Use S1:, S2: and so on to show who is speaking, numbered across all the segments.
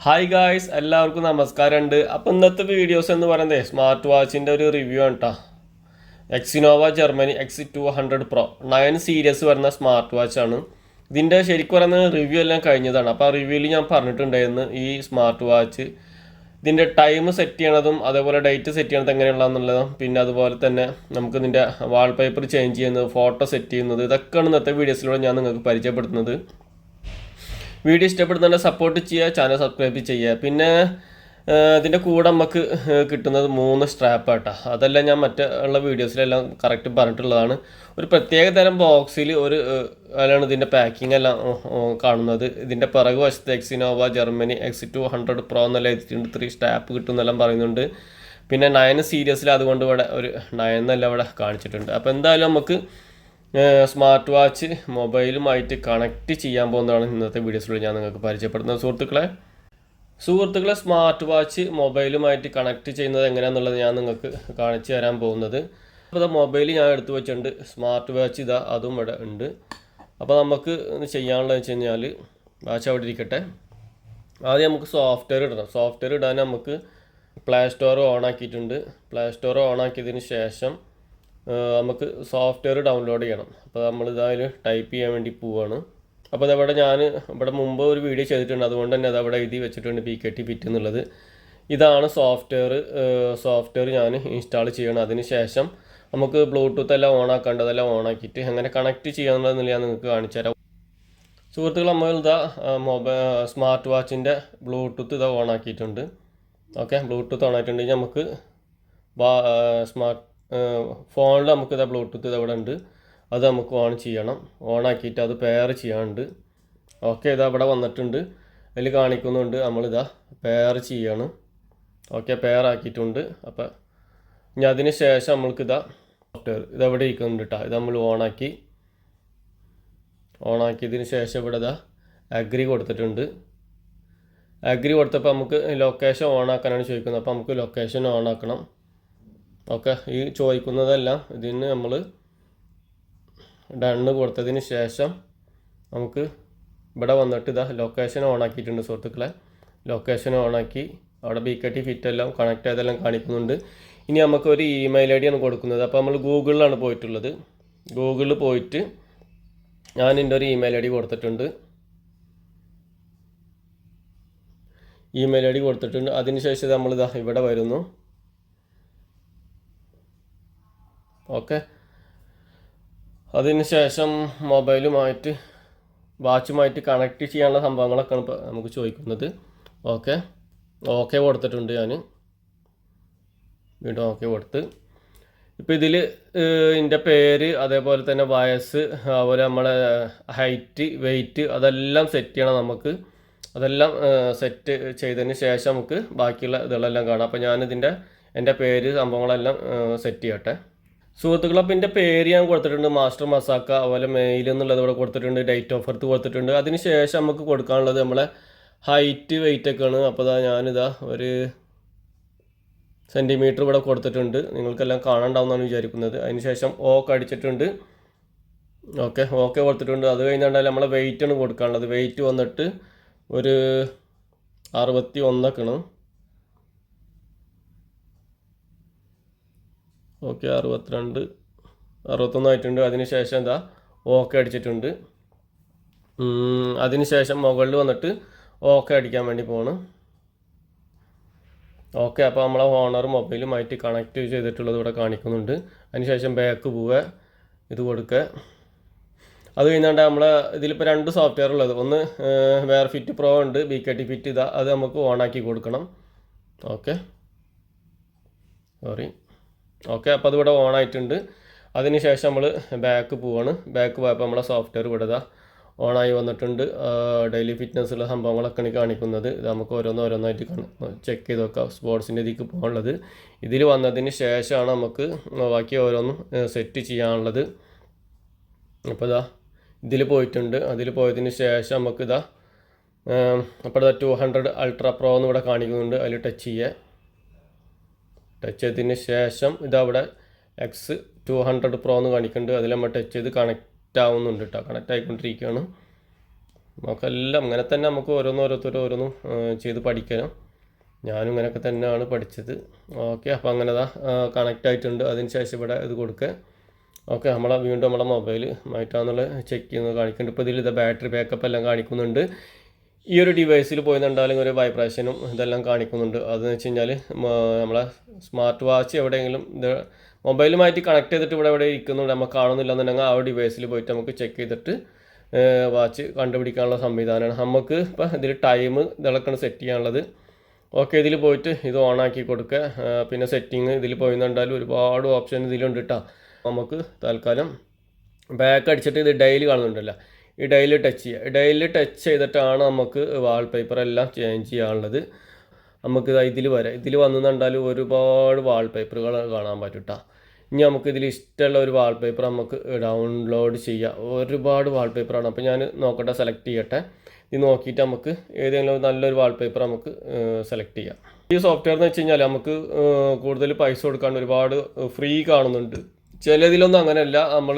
S1: Hi guys, എല്ലാവർക്കും നമസ്കാരമുണ്ട്. അപ്പോൾ ഇന്നത്തെ വീഡിയോസ് എന്ന് പറയുന്നത് സ്മാർട്ട് വാച്ചിൻ്റെ ഒരു റിവ്യൂ ആണ് കേട്ടോ. X-inova Germany X200 Pro 9 series വരുന്ന സ്മാർട്ട് വാച്ചാണ്. ഇതിൻ്റെ ശരിക്കും പറയുന്നത് റിവ്യൂ എല്ലാം കഴിഞ്ഞതാണ്. അപ്പോൾ ആ റിവ്യൂവിൽ ഞാൻ പറഞ്ഞിട്ടുണ്ടായിരുന്നു ഈ സ്മാർട്ട് വാച്ച് ഇതിൻ്റെ ടൈം സെറ്റ് ചെയ്യണതും അതേപോലെ ഡേറ്റ് സെറ്റ് ചെയ്യണത് എങ്ങനെയുള്ളതെന്നുള്ളതും പിന്നെ അതുപോലെ തന്നെ നമുക്ക് ഇതിൻ്റെ വാൾപേപ്പർ ചേഞ്ച് ചെയ്യുന്നത്, ഫോട്ടോ സെറ്റ് ചെയ്യുന്നത്, ഇതൊക്കെയാണ് ഇന്നത്തെ വീഡിയോസിലൂടെ ഞാൻ നിങ്ങൾക്ക് പരിചയപ്പെടുത്തുന്നത്. വീഡിയോ ഇഷ്ടപ്പെടുന്നതിനെ സപ്പോർട്ട് ചെയ്യുക, ചാനൽ സബ്സ്ക്രൈബ് ചെയ്യുക. പിന്നെ ഇതിൻ്റെ കൂടെ നമുക്ക് കിട്ടുന്നത് 3 സ്ട്രാപ്പ് ആട്ടോ. അതെല്ലാം ഞാൻ മറ്റുള്ള വീഡിയോസിലെല്ലാം കറക്റ്റ് പറഞ്ഞിട്ടുള്ളതാണ്. ഒരു പ്രത്യേക തരം ബോക്സിൽ അതിലാണ് ഇതിൻ്റെ പാക്കിംഗ് എല്ലാം കാണുന്നത്. ഇതിൻ്റെ പിറകു വശത്ത് X-inova ജർമ്മനി X200 Pro എന്നെല്ലാം എത്തിയിട്ടുണ്ട്. 3 സ്ട്രാപ്പ് കിട്ടും എന്നെല്ലാം പറയുന്നുണ്ട്. പിന്നെ 9 സീരീസിൽ അതുകൊണ്ട് ഇവിടെ ഒരു 9 എന്നെല്ലാം ഇവിടെ കാണിച്ചിട്ടുണ്ട്. അപ്പോൾ എന്തായാലും നമുക്ക് സ്മാർട്ട് വാച്ച് മൊബൈലുമായിട്ട് കണക്റ്റ് ചെയ്യാൻ പോകുന്നതാണ് ഇന്നത്തെ വീഡിയോസിലൂടെ ഞാൻ നിങ്ങൾക്ക് പരിചയപ്പെടുന്നത്. സുഹൃത്തുക്കളെ സ്മാർട്ട് വാച്ച് മൊബൈലുമായിട്ട് കണക്റ്റ് ചെയ്യുന്നത് എങ്ങനെയാണെന്നുള്ളത് ഞാൻ നിങ്ങൾക്ക് കാണിച്ചു തരാൻ പോകുന്നത്. അപ്പോൾ മൊബൈൽ ഞാൻ എടുത്തു വെച്ചിട്ടുണ്ട്, സ്മാർട്ട് വാച്ച് അതും ഇവിടെ ഉണ്ട്. അപ്പോൾ നമുക്ക് ചെയ്യാനുള്ളത് വെച്ച് കഴിഞ്ഞാൽ വാച്ച് അവിടെ ഇരിക്കട്ടെ. ആദ്യം നമുക്ക് സോഫ്റ്റ്വെയർ ഇടണം. സോഫ്റ്റ്വെയർ ഇടാൻ നമുക്ക് പ്ലേ സ്റ്റോർ ഓൺ ആക്കിയിട്ടുണ്ട്. പ്ലേ സ്റ്റോർ ഓൺ ആക്കിയതിന് ശേഷം നമുക്ക് സോഫ്റ്റ്വെയർ ഡൗൺലോഡ് ചെയ്യണം. അപ്പോൾ നമ്മളിതായാലും ടൈപ്പ് ചെയ്യാൻ വേണ്ടി പോവുകയാണ്. അപ്പോൾ അതവിടെ ഞാൻ ഇവിടെ മുമ്പ് ഒരു വീഡിയോ ചെയ്തിട്ടുണ്ട്, അതുകൊണ്ട് തന്നെ അതവിടെ എഴുതി വെച്ചിട്ടുണ്ട് BKT Fit എന്നുള്ളത്. ഇതാണ് സോഫ്റ്റ്വെയർ ഞാൻ ഇൻസ്റ്റാൾ ചെയ്യണം. അതിന് ശേഷം നമുക്ക് ബ്ലൂടൂത്ത് എല്ലാം ഓൺ ആക്കേണ്ടത്, അതെല്ലാം ഓൺ ആക്കിയിട്ട് എങ്ങനെ കണക്റ്റ് ചെയ്യാമെന്നുള്ളത് ഞാൻ നിങ്ങൾക്ക് കാണിച്ചു തരാം. സുഹൃത്തുക്കൾ, നമ്മൾ സ്മാർട്ട് വാച്ചിൻ്റെ ബ്ലൂടൂത്ത് ഓൺ ആക്കിയിട്ടുണ്ട്. ഓക്കെ, ബ്ലൂടൂത്ത് ഓൺ ആയിട്ടുണ്ടെങ്കിൽ നമുക്ക് ഫോണിൽ നമുക്ക് ബ്ലൂടൂത്ത് ഇവിടെ ഉണ്ട്, അത് നമുക്ക് ഓൺ ചെയ്യണം. ഓൺ ആക്കിയിട്ട് അത് പെയർ ചെയ്യാനുണ്ട്. ഓക്കെ, ഇവിടെ വന്നിട്ടുണ്ട്, അതിൽ കാണിക്കുന്നുണ്ട് പെയർ ചെയ്യാണ്. ഓക്കെ, പെയർ ആക്കിയിട്ടുണ്ട്. അപ്പോൾ ഇനി അതിന് ശേഷം നമ്മൾക്ക് സോഫ്റ്റ്വെയർ ഇതെവിടെ ഇരിക്കുന്നുണ്ട് കേട്ടോ. ഇത് നമ്മൾ ഓണാക്കിയതിന് ശേഷം ഇവിടെ അഗ്രി കൊടുത്തിട്ടുണ്ട്. അഗ്രി കൊടുത്തപ്പോൾ നമുക്ക് ലൊക്കേഷൻ ഓൺ ആക്കാനാണ് ചോദിക്കുന്നത്. അപ്പോൾ നമുക്ക് ലൊക്കേഷൻ ഓൺ ആക്കണം. ഓക്കെ, ഈ ചോദിക്കുന്നതെല്ലാം ഇതിന് നമ്മൾ ഡണ്ണ് കൊടുത്തതിന് ശേഷം നമുക്ക് ഇവിടെ വന്നിട്ട് ലൊക്കേഷൻ ഓൺ ആക്കിയിട്ടുണ്ട്. സുഹൃത്തുക്കളെ, ലൊക്കേഷൻ ഓണാക്കി അവിടെ BKT Fit എല്ലാം കണക്റ്റ് ആയതെല്ലാം കാണിക്കുന്നുണ്ട്. ഇനി നമുക്കൊരു ഇമെയിൽ ID ആണ് കൊടുക്കുന്നത്. അപ്പോൾ നമ്മൾ ഗൂഗിളിലാണ് പോയിട്ടുള്ളത്. ഗൂഗിളിൽ പോയിട്ട് ഞാൻ എൻ്റെ ഒരു ഇമെയിൽ ID കൊടുത്തിട്ടുണ്ട്. ഇമെയിൽ ID കൊടുത്തിട്ടുണ്ട്. അതിനുശേഷം നമ്മൾ ഇവിടെ വരുന്നു. ഓക്കെ, അതിന് ശേഷം വാച്ചുമായിട്ട് കണക്റ്റ് ചെയ്യാനുള്ള സംഭവങ്ങളൊക്കെയാണ് ഇപ്പോൾ നമുക്ക് ചോദിക്കുന്നത്. ഓക്കെ കൊടുത്തിട്ടുണ്ട്. ഞാൻ വീണ്ടും ഓക്കെ കൊടുത്ത് ഇപ്പോൾ ഇതിൽ എൻ്റെ പേര്, അതേപോലെ തന്നെ വയസ്സ്, അതുപോലെ നമ്മളെ ഹൈറ്റ്, വെയിറ്റ് അതെല്ലാം സെറ്റ് ചെയ്യണം നമുക്ക്. അതെല്ലാം സെറ്റ് ചെയ്തതിന് ശേഷം നമുക്ക് ബാക്കിയുള്ള ഇതെല്ലാം കാണാം. അപ്പോൾ എൻ്റെ പേര് സംഭവങ്ങളെല്ലാം സെറ്റ് ചെയ്യട്ടെ. സുഹൃത്തുക്കൾ, അപ്പോൾ എൻ്റെ പേര് ഞാൻ കൊടുത്തിട്ടുണ്ട്, മാസ്റ്റർ മസാക്ക. അതുപോലെ മെയിൽ എന്നുള്ളത് ഇവിടെ കൊടുത്തിട്ടുണ്ട്, ഡേറ്റ് ഓഫ് ബർത്ത് കൊടുത്തിട്ടുണ്ട്. അതിന് ശേഷം നമുക്ക് കൊടുക്കാനുള്ളത് നമ്മളെ ഹൈറ്റ്, വെയിറ്റ് ഒക്കെയാണ്. അപ്പോൾ ഒരു സെൻറ്റിമീറ്റർ ഇവിടെ കൊടുത്തിട്ടുണ്ട്. നിങ്ങൾക്കെല്ലാം കാണാണ്ടാവുന്നതാണ് വിചാരിക്കുന്നത്. അതിന് ശേഷം ഓക്കെ അടിച്ചിട്ടുണ്ട്. ഓക്കെ കൊടുത്തിട്ടുണ്ട്. അത് കഴിഞ്ഞാൽ നമ്മളെ വെയിറ്റാണ് കൊടുക്കാനുള്ളത്. വെയിറ്റ് വന്നിട്ട് ഒരു 61 ഓക്കെ, 62, 61 ആയിട്ടുണ്ട്. അതിന് ശേഷം ഓക്കെ അടിച്ചിട്ടുണ്ട്. അതിന് ശേഷം മുകളിൽ വന്നിട്ട് ഓക്കെ അടിക്കാൻ വേണ്ടി പോകണം. ഓക്കെ, അപ്പോൾ നമ്മളെ ഓണർ മൊബൈലുമായിട്ട് കണക്റ്റ് ചെയ്തിട്ടുള്ളത് ഇവിടെ കാണിക്കുന്നുണ്ട്. അതിന് ശേഷം ബാക്ക് പോവുക, ഇത് കൊടുക്കുക. അത് കഴിഞ്ഞാണ്ട് ഇതിലിപ്പോൾ 2 സോഫ്റ്റ്വെയർ ഉള്ളത്. ഒന്ന് ഫിറ്റ് പ്രോ ഉണ്ട്, BKT Fit അത് നമുക്ക് ഓണാക്കി കൊടുക്കണം. ഓക്കെ, അപ്പോൾ അതിവിടെ ഓൺ ആയിട്ടുണ്ട്. അതിന് ശേഷം നമ്മൾ ബാക്ക് പോവാണ്. ബാക്ക് പോയപ്പോൾ നമ്മളെ സോഫ്റ്റ്വെയർ ഇവിടെ ഓണായി വന്നിട്ടുണ്ട്. ഡെയിലി ഫിറ്റ്നസ്സുള്ള സംഭവങ്ങളൊക്കെയാണ് കാണിക്കുന്നത്. ഇത് നമുക്ക് ഓരോന്നായിട്ട് ചെക്ക് ചെയ്ത് നോക്കാം. സ്പോർട്സിൻ്റെ ഇതിലേക്ക് പോകാനുള്ളത് ഇതിൽ വന്നതിന് ശേഷമാണ് നമുക്ക് ബാക്കി ഓരോന്നും സെറ്റ് ചെയ്യാനുള്ളത്. അപ്പോൾ ഇതിൽ പോയിട്ടുണ്ട്. അതിൽ പോയതിന് ശേഷം നമുക്ക് അപ്പോൾ 200 Ultra Pro എന്ന് ഇവിടെ കാണിക്കുന്നുണ്ട്. അതിൽ ടച്ച് ചെയ്തതിന് ശേഷം ഇതവിടെ X200 Pro എന്ന് കാണിക്കുന്നുണ്ട്. അതിൽ നമ്മൾ ടച്ച് ചെയ്ത് കണക്റ്റ് ആവുന്നുണ്ട് കേട്ടോ. കണക്റ്റ് ആയിക്കൊണ്ടിരിക്കുകയാണ്. നമുക്കെല്ലാം ഇങ്ങനെ തന്നെ നമുക്ക് ഓരോന്നും ചെയ്ത് പഠിക്കണം. ഞാനും ഇങ്ങനെയൊക്കെ തന്നെയാണ് പഠിച്ചത്. ഓക്കെ, അപ്പോൾ അങ്ങനെ കണക്റ്റ് ആയിട്ടുണ്ട്. അതിന് ശേഷം ഇവിടെ ഇത് കൊടുക്കുക. ഓക്കെ, വീണ്ടും നമ്മളെ മൊബൈൽ മാറ്റാന്നുള്ള ചെക്ക് ചെയ്യുന്നത് കാണിക്കുന്നുണ്ട്. ഇപ്പോൾ ഇതിൽ ബാറ്ററി ബാക്കപ്പ് എല്ലാം കാണിക്കുന്നുണ്ട്. ഈ ഒരു ഡിവൈസിൽ പോയെന്നുണ്ടാലും ഒരു വൈബ്രേഷനും ഇതെല്ലാം കാണിക്കുന്നുണ്ട്. അതെന്ന് വെച്ച് കഴിഞ്ഞാൽ നമ്മളെ സ്മാർട്ട് വാച്ച് എവിടെയെങ്കിലും ഇത് മൊബൈലുമായിട്ട് കണക്ട് ചെയ്തിട്ട് ഇവിടെ ഇരിക്കുന്നുണ്ട്, നമുക്ക് കാണുന്നില്ലെന്നുണ്ടെങ്കിൽ ആ ഒരു ഡിവൈസിൽ പോയിട്ട് നമുക്ക് ചെക്ക് ചെയ്തിട്ട് വാച്ച് കണ്ടുപിടിക്കാനുള്ള സംവിധാനമാണ്. നമുക്ക് ഇപ്പോൾ ഇതിൽ ടൈം ഇതൊക്കെയാണ് സെറ്റ് ചെയ്യാനുള്ളത്. ഓക്കെ, ഇതിൽ പോയിട്ട് ഇത് ഓണാക്കി കൊടുക്കുക. പിന്നെ സെറ്റിങ് ഇതിൽ പോയെന്നുണ്ടാലും ഒരുപാട് ഓപ്ഷൻ ഇതിലുണ്ട് കേട്ടോ. നമുക്ക് തൽക്കാലം ബാക്ക് അടിച്ചിട്ട് ഇത് ഡെയിലി കാണുന്നുണ്ടല്ലോ, ഈ ഡെയിലി ടച്ച് ചെയ്യുക. ഡെയിലി ടച്ച് ചെയ്തിട്ടാണ് നമുക്ക് വാൾപേപ്പർ എല്ലാം ചേഞ്ച് ചെയ്യാനുള്ളത്. നമുക്ക് ഇതിൽ വന്നുന്നുണ്ടാലും ഒരുപാട് വാൾപേപ്പറുകൾ കാണാൻ പറ്റും കേട്ടോ. ഇനി നമുക്ക് ഇതിൽ ഇഷ്ടമുള്ള ഒരു വാൾപേപ്പർ നമുക്ക് ഡൗൺലോഡ് ചെയ്യാം. ഒരുപാട് വാൾപേപ്പറാണ്. അപ്പോൾ ഞാൻ നോക്കട്ടെ, സെലക്ട് ചെയ്യട്ടെ. ഇത് നോക്കിയിട്ട് നമുക്ക് ഏതെങ്കിലും നല്ലൊരു വാൾപേപ്പർ നമുക്ക് സെലക്ട് ചെയ്യാം. ഈ സോഫ്റ്റ്വെയർ എന്ന് വെച്ച് കഴിഞ്ഞാൽ നമുക്ക് കൂടുതൽ പൈസ കൊടുക്കാണ്ട് ഒരുപാട് ഫ്രീ കാണുന്നുണ്ട്. ചിലതിലൊന്നും അങ്ങനെയല്ല. നമ്മൾ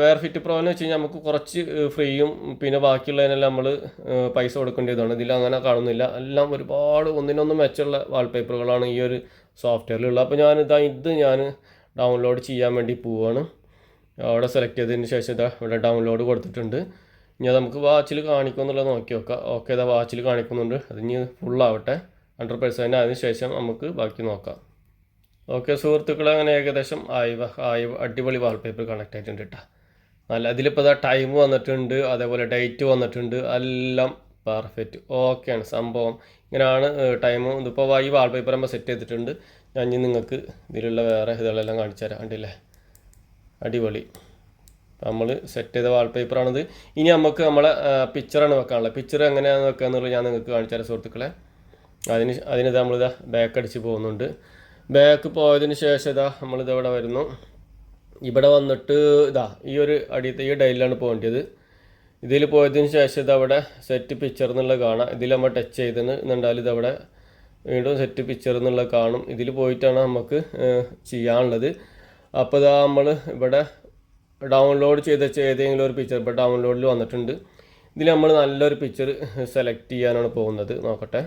S1: വേർ ഫിറ്റ് പ്രോ എന്ന് വെച്ച് കഴിഞ്ഞാൽ നമുക്ക് കുറച്ച് ഫ്രീയും പിന്നെ ബാക്കിയുള്ളതിനെല്ലാം നമ്മൾ പൈസ കൊടുക്കേണ്ടതാണ്. ഇതിൽ അങ്ങനെ കാണുന്നില്ല. എല്ലാം ഒരുപാട് ഒന്നിനൊന്നും മെച്ചമുള്ള വാൾപേപ്പറുകളാണ് ഈ ഒരു സോഫ്റ്റ്വെയറിലുള്ളത്. അപ്പോൾ ഇത് ഞാൻ ഡൗൺലോഡ് ചെയ്യാൻ വേണ്ടി പോവുകയാണ്. അവിടെ സെലക്ട് ചെയ്തതിന് ശേഷം ഇവിടെ ഡൗൺലോഡ് കൊടുത്തിട്ടുണ്ട്. ഇനി നമുക്ക് വാച്ചിൽ കാണിക്കുമെന്നുള്ളത് നോക്കി നോക്കാം. ഓക്കെ, വാച്ചിൽ കാണിക്കുന്നുണ്ട്. അത് ഇനി ഫുള്ളാവട്ടെ 100%. അതിന് ശേഷം നമുക്ക് ബാക്കി നോക്കാം. ഓക്കെ സുഹൃത്തുക്കളെ, അങ്ങനെ ഏകദേശം അടിപൊളി വാൾപേപ്പർ കണക്ട് ആയിട്ടുണ്ട് കേട്ടോ. നല്ല ഇതിലിപ്പോൾ ടൈം വന്നിട്ടുണ്ട്, അതേപോലെ ഡേറ്റ് വന്നിട്ടുണ്ട്, എല്ലാം പെർഫെക്റ്റ് ഓക്കെയാണ് സംഭവം. ഇങ്ങനെയാണ് ടൈമും ഇതിപ്പോൾ ഈ വാൾപേപ്പർ നമ്മൾ സെറ്റ് ചെയ്തിട്ടുണ്ട്. ഞാൻ ഇനി നിങ്ങൾക്ക് ഇതിലുള്ള വേറെ ഇതുകളെല്ലാം കാണിച്ചു തരാം. കണ്ടില്ലേ, അടിപൊളി. നമ്മൾ സെറ്റ് ചെയ്ത വാൾപേപ്പറാണിത്. ഇനി നമുക്ക് നമ്മളെ പിക്ചറാണ് വെക്കാനുള്ളത്. പിക്ചർ എങ്ങനെയാണെന്ന് വെക്കുക എന്നുള്ളത് ഞാൻ നിങ്ങൾക്ക് കാണിച്ചു തരാം സുഹൃത്തുക്കളെ. അതിന് നമ്മളിതാ ബാക്ക് അടിച്ച് പോകുന്നുണ്ട്. ബാക്ക് പോയതിന് ശേഷം നമ്മളിതവിടെ വരുന്നു. ഇവിടെ വന്നിട്ട് ഈ ഒരു അടിയത്തെ ഈ ഡയലിലാണ് പോകേണ്ടത്. ഇതിൽ പോയതിന് ശേഷം ഇതവിടെ സെറ്റ് പിക്ചർ എന്നുള്ളത് കാണാം. ഇതിൽ നമ്മൾ ടച്ച് ചെയ്തെന്നുണ്ടാലും ഇതവിടെ വീണ്ടും സെറ്റ് പിക്ചർ എന്നുള്ളത് കാണും. ഇതിൽ പോയിട്ടാണ് നമുക്ക് ചെയ്യാനുള്ളത്. അപ്പോൾ നമ്മൾ ഇവിടെ ഡൗൺലോഡ് ചെയ്ത ഏതെങ്കിലും ഒരു പിക്ചർ ഇപ്പോൾ ഡൗൺലോഡിൽ വന്നിട്ടുണ്ട്. ഇതിൽ നമ്മൾ നല്ലൊരു പിക്ചർ സെലക്ട് ചെയ്യാനാണ് പോകുന്നത്. നോക്കട്ടെ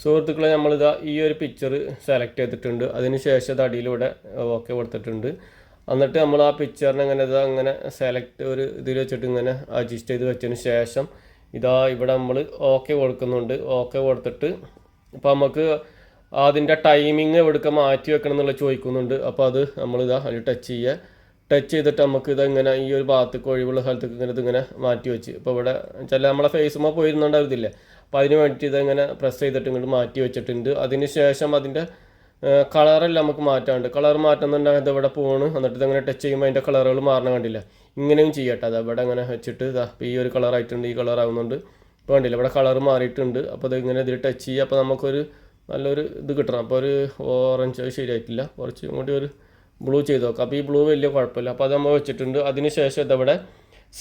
S1: സുഹൃത്തുക്കളെ, ഈ ഒരു പിക്ചർ സെലക്ട് ചെയ്തിട്ടുണ്ട്. അതിന് ശേഷം അടിയിലൂടെ ഓക്കെ കൊടുത്തിട്ടുണ്ട്. എന്നിട്ട് നമ്മൾ ആ പിക്ചറിനെ അങ്ങനെ സെലക്ട് ഒരു ഇതിൽ വെച്ചിട്ട് ഇങ്ങനെ അഡ്ജസ്റ്റ് ചെയ്ത് വെച്ചതിന് ശേഷം ഇവിടെ നമ്മൾ ഓക്കെ കൊടുക്കുന്നുണ്ട്. ഓക്കെ കൊടുത്തിട്ട് ഇപ്പോൾ നമുക്ക് അതിൻ്റെ ടൈമിങ് എവിടേക്ക് മാറ്റി വെക്കണം എന്നുള്ളത് ചോദിക്കുന്നുണ്ട്. അപ്പോൾ അത് അതിൽ ടച്ച് ചെയ്യുക. ടച്ച് ചെയ്തിട്ട് നമുക്ക് ഇങ്ങനെ ഈ ഒരു ഭാഗത്തേക്ക് ഒഴിവുള്ള സ്ഥലത്തേക്ക് ഇതിങ്ങനെ മാറ്റി വെച്ച്, ഇപ്പോൾ ഇവിടെ നമ്മളെ ഫേസുമ്പോൾ പോയിരുന്നുണ്ടാവില്ലേ, അപ്പോൾ അതിന് വേണ്ടിയിട്ട് ഇതെങ്ങനെ പ്രസ് ചെയ്തിട്ട് ഇങ്ങോട്ട് മാറ്റി വെച്ചിട്ടുണ്ട്. അതിന് ശേഷം അതിൻ്റെ കളറെല്ലാം നമുക്ക് മാറ്റാണ്ട്. കളർ മാറ്റുന്നുണ്ടെങ്കിൽ ഇതിവിടെ പോണ്. എന്നിട്ട് ഇതങ്ങനെ ടച്ച് ചെയ്യുമ്പോൾ അതിൻ്റെ കളറുകൾ മാറണം. കണ്ടില്ല, ഇങ്ങനെയും ചെയ്യട്ടെ. അത് ഇവിടെ അങ്ങനെ വെച്ചിട്ട് ഇപ്പോൾ ഈ ഒരു കളറായിട്ടുണ്ട്, ഈ കളർ ആവുന്നുണ്ട്. ഇപ്പോൾ കണ്ടില്ല, ഇവിടെ കളർ മാറിയിട്ടുണ്ട്. അപ്പോൾ ഇതിങ്ങനെ ഇതിൽ ടച്ച് ചെയ്യുക. അപ്പോൾ നമുക്കൊരു നല്ലൊരു ഇത് കിട്ടണം. അപ്പോൾ ഒരു ഓറഞ്ച് ശരിയായിട്ടില്ല, കുറച്ചും കൂടി ഒരു ബ്ലൂ ചെയ്ത് നോക്കാം. അപ്പോൾ ഈ ബ്ലൂ വലിയ കുഴപ്പമില്ല. അപ്പോൾ അത് നമ്മൾ വെച്ചിട്ടുണ്ട്. അതിന് ശേഷം ഇതവിടെ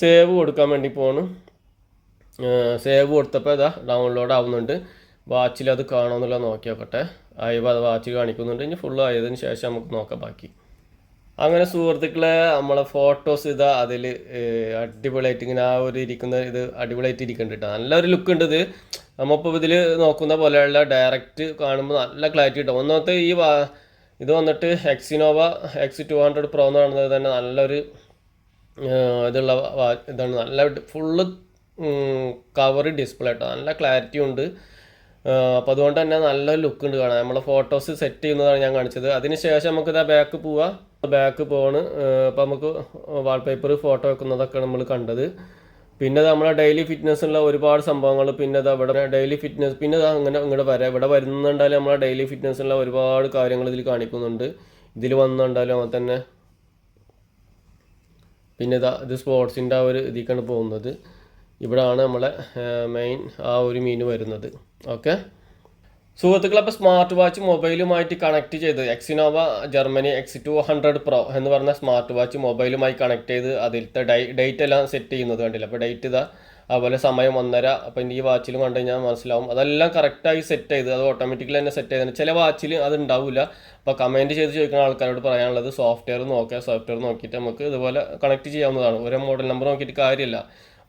S1: സേവ് കൊടുക്കാൻ വേണ്ടി പോണ്. സേവ് കൊടുത്തപ്പോൾ ഡൗൺലോഡ് ആവുന്നുണ്ട്. വാച്ചിൽ അത് കാണുമെന്നുള്ള നോക്കി നോക്കട്ടെ. വാച്ചിൽ കാണിക്കുന്നുണ്ട്. ഇനി ഫുള്ള് ആയതിന് ശേഷം നമുക്ക് നോക്കാം ബാക്കി. അങ്ങനെ സുഹൃത്തുക്കളെ, നമ്മളെ ഫോട്ടോസ് അതിൽ അടിപൊളിയായിട്ട് ഇങ്ങനെ ആ ഒരു ഇരിക്കുന്ന ഇത് അടിപൊളിയായിട്ട് ഇരിക്കുന്നുണ്ട് കേട്ടോ. നല്ലൊരു ലുക്ക് ഉണ്ട്. ഇത് നമ്മളിപ്പോൾ ഇതിൽ നോക്കുന്ന പോലെയുള്ള ഡയറക്റ്റ് കാണുമ്പോൾ നല്ല ക്ലാരിറ്റി കിട്ടും. ഒന്നാമത്തെ ഇത് വന്നിട്ട് X-inova X200 Pro എന്ന് പറയുന്നത് തന്നെ നല്ലൊരു ഇതുള്ള ഇതാണ്. നല്ല ഫുള്ള് കവർ ഡിസ്പ്ലേ കേട്ടോ, നല്ല ക്ലാരിറ്റി ഉണ്ട്. അപ്പോൾ അതുകൊണ്ട് തന്നെ നല്ല ലുക്ക് ഉണ്ട് കാണാൻ. നമ്മളെ ഫോട്ടോസ് സെറ്റ് ചെയ്യുന്നതാണ് ഞാൻ കാണിച്ചത്. അതിന് ശേഷം നമുക്ക് ബാക്ക് പോവാം. ബാക്ക് പോവാണ്. അപ്പോൾ നമുക്ക് വാൾപേപ്പർ ഫോട്ടോ വെക്കുന്നതൊക്കെ നമ്മൾ കണ്ടത്. പിന്നെ നമ്മളെ ഡെയിലി ഫിറ്റ്നസ്സുള്ള ഒരുപാട് സംഭവങ്ങൾ. പിന്നെ ഇവിടെ ഡെയിലി ഫിറ്റ്നസ്, പിന്നെ അങ്ങനെ ഇങ്ങോട്ട് വരാം. ഇവിടെ വരുന്നുണ്ടായാലും നമ്മളെ ഡെയിലി ഫിറ്റ്നസ്സുള്ള ഒരുപാട് കാര്യങ്ങൾ ഇതിൽ കാണിക്കുന്നുണ്ട്. ഇതിൽ വന്നുണ്ടായാലും അങ്ങനെ തന്നെ. പിന്നെ ഇത് സ്പോർട്സിൻ്റെ ആ ഒരു ഇതിലേക്കാണ് പോകുന്നത്. ഇവിടെയാണ് നമ്മളെ മെയിൻ ആ ഒരു മീൻ വരുന്നത്. ഓക്കെ സുഹൃത്തുക്കളെ, അപ്പോൾ സ്മാർട്ട് വാച്ച് മൊബൈലുമായിട്ട് കണക്ട് ചെയ്ത് X-inova ജർമ്മനി X200 Pro എന്ന് പറഞ്ഞ സ്മാർട്ട് വാച്ച് മൊബൈലുമായി കണക്ട് ചെയ്ത് അതിലത്തെ ഡേറ്റ് എല്ലാം സെറ്റ് ചെയ്യുന്നത് കണ്ടില്ല. അപ്പോൾ ഡേറ്റ് അതുപോലെ സമയം 1:30. അപ്പോൾ ഈ വാച്ചിലും കണ്ടു കഴിഞ്ഞാൽ മനസ്സിലാവും. അതെല്ലാം കറക്റ്റായി സെറ്റ് ചെയ്ത് അത് ഓട്ടോമാറ്റിക്കലി തന്നെ സെറ്റ് ചെയ്തത്. ചില വാച്ചിൽ അത് ഉണ്ടാവില്ല. അപ്പോൾ കമൻറ്റ് ചെയ്ത് ചോദിക്കുന്ന ആൾക്കാരോട് പറയാനുള്ളത് സോഫ്റ്റ്വെയർ നോക്കിയിട്ട് നമുക്ക് ഇതുപോലെ കണക്ട് ചെയ്യാവുന്നതാണ്. ഓരോ മോഡൽ നമ്പർ നോക്കിയിട്ട് കാര്യമില്ല.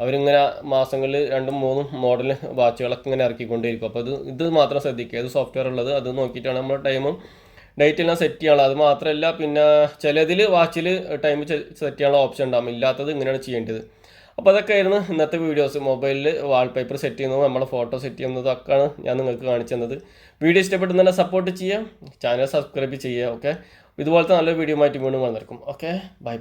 S1: അവരിങ്ങനെ മാസങ്ങളിൽ 2-3 മോഡൽ വാച്ചുകളൊക്കെ ഇങ്ങനെ ഇറക്കിക്കൊണ്ടിരിക്കും. അപ്പോൾ ഇത് മാത്രം ശ്രദ്ധിക്കുക. ഇത് സോഫ്റ്റ്വെയർ ഉള്ളത് അത് നോക്കിയിട്ടാണ് നമ്മൾ ടൈമും ഡേറ്റ് എല്ലാം സെറ്റ് ചെയ്യാനുള്ളത്. അത് മാത്രമല്ല പിന്നെ ചിലതിൽ വാച്ചിൽ ടൈം സെറ്റ് ചെയ്യാനുള്ള ഓപ്ഷൻ ഉണ്ടാകും, ഇല്ലാത്തത് ഇങ്ങനെയാണ് ചെയ്യേണ്ടത്. അപ്പോൾ അതൊക്കെ ആയിരുന്നു ഇന്നത്തെ വീഡിയോസ്. മൊബൈലിൽ വാൾപേപ്പർ സെറ്റ് ചെയ്യുന്നതും നമ്മളെ ഫോട്ടോ സെറ്റ് ചെയ്യുന്നതും ഒക്കെയാണ് ഞാൻ നിങ്ങൾക്ക് കാണിച്ചു തന്നത്. വീഡിയോ ഇഷ്ടപ്പെടുന്ന തന്നെ സപ്പോർട്ട് ചെയ്യുക, ചാനൽ സബ്സ്ക്രൈബ് ചെയ്യുക. ഓക്കെ, ഇതുപോലത്തെ നല്ല വീഡിയോ ആയിട്ട് വീണ്ടും വന്നിരിക്കും. Okay, by.